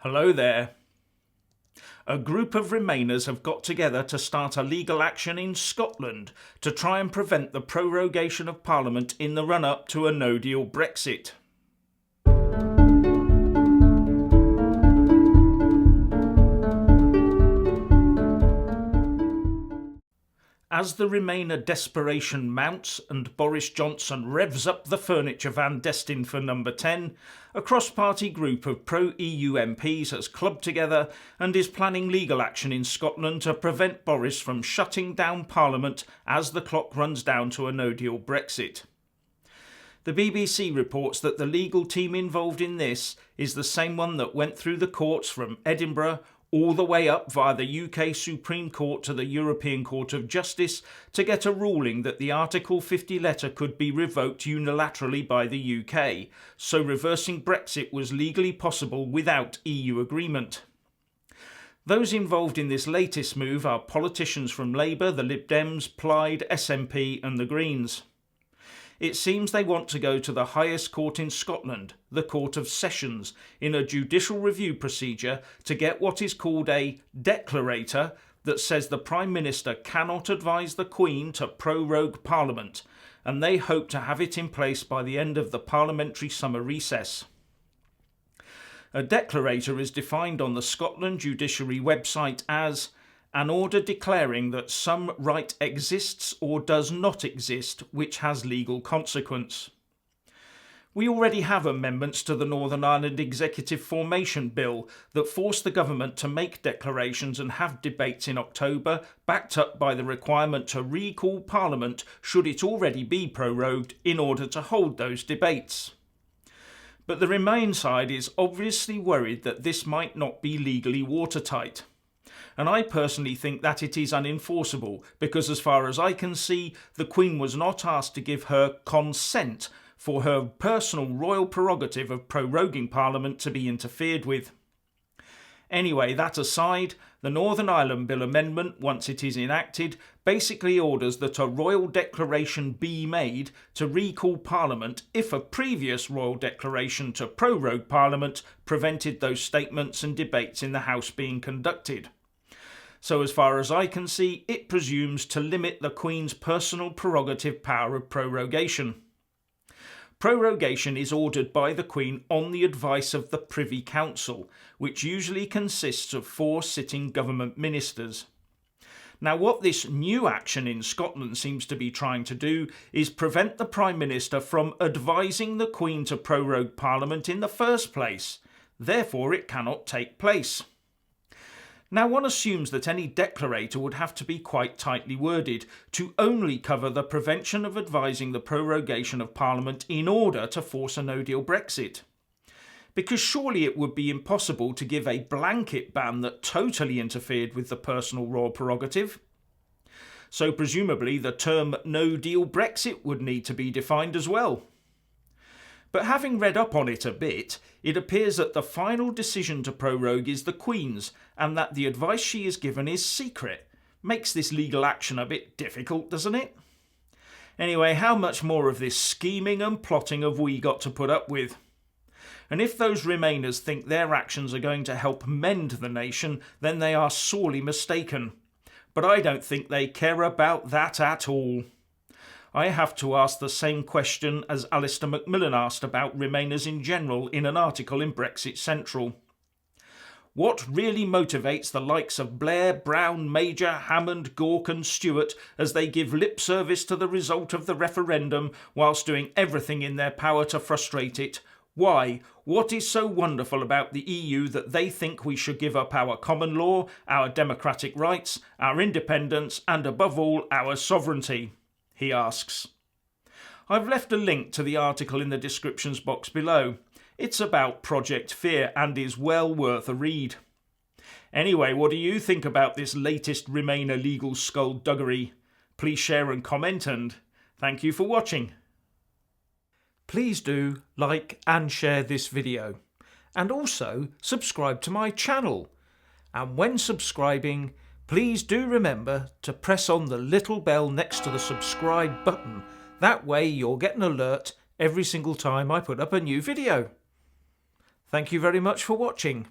Hello there. A group of Remainers have got together to start a legal action in Scotland to try and prevent the prorogation of Parliament in the run-up to a no-deal Brexit. As the Remainer desperation mounts and Boris Johnson revs up the furniture van destined for number 10, a cross-party group of pro-EU MPs has clubbed together and is planning legal action in Scotland to prevent Boris from shutting down Parliament as the clock runs down to a no-deal Brexit. The BBC reports that the legal team involved in this is the same one that went through the courts from Edinburgh all the way up via the UK Supreme Court to the European Court of Justice to get a ruling that the Article 50 letter could be revoked unilaterally by the UK, so reversing Brexit was legally possible without EU agreement. Those involved in this latest move are politicians from Labour, the Lib Dems, Plaid, SNP and the Greens. It seems they want to go to the highest court in Scotland, the Court of Sessions, in a judicial review procedure to get what is called a Declarator that says the Prime Minister cannot advise the Queen to prorogue Parliament, and they hope to have it in place by the end of the parliamentary summer recess. A Declarator is defined on the Scotland Judiciary website as an order declaring that some right exists or does not exist which has legal consequence. We already have amendments to the Northern Ireland Executive Formation Bill that force the government to make declarations and have debates in October, backed up by the requirement to recall Parliament should it already be prorogued in order to hold those debates. But the Remain side is obviously worried that this might not be legally watertight. And I personally think that it is unenforceable because, as far as I can see, the Queen was not asked to give her consent for her personal royal prerogative of proroguing Parliament to be interfered with. Anyway, that aside, the Northern Ireland Bill amendment, once it is enacted, basically orders that a royal declaration be made to recall Parliament if a previous royal declaration to prorogue Parliament prevented those statements and debates in the House being conducted. So as far as I can see, it presumes to limit the Queen's personal prerogative power of prorogation. Prorogation is ordered by the Queen on the advice of the Privy Council, which usually consists of 4 sitting government ministers. Now, what this new action in Scotland seems to be trying to do is prevent the Prime Minister from advising the Queen to prorogue Parliament in the first place. Therefore, it cannot take place. Now, one assumes that any declarator would have to be quite tightly worded to only cover the prevention of advising the prorogation of Parliament in order to force a no-deal Brexit. Because surely it would be impossible to give a blanket ban that totally interfered with the personal royal prerogative. So presumably the term no-deal Brexit would need to be defined as well. But having read up on it a bit, it appears that the final decision to prorogue is the Queen's and that the advice she is given is secret. Makes this legal action a bit difficult, doesn't it? Anyway, how much more of this scheming and plotting have we got to put up with? And if those Remainers think their actions are going to help mend the nation, then they are sorely mistaken. But I don't think they care about that at all. I have to ask the same question as Alistair Macmillan asked about Remainers in general in an article in Brexit Central. What really motivates the likes of Blair, Brown, Major, Hammond, Gork and Stewart as they give lip service to the result of the referendum whilst doing everything in their power to frustrate it? Why? What is so wonderful about the EU that they think we should give up our common law, our democratic rights, our independence and above all our sovereignty? He asks. I've left a link to the article in the descriptions box below. It's about Project Fear and is well worth a read. Anyway, what do you think about this latest Remainer legal skullduggery? Please share and comment, and thank you for watching. Please do like and share this video, and also subscribe to my channel. And when subscribing, please do remember to press on the little bell next to the subscribe button. That way you'll get an alert every single time I put up a new video. Thank you very much for watching.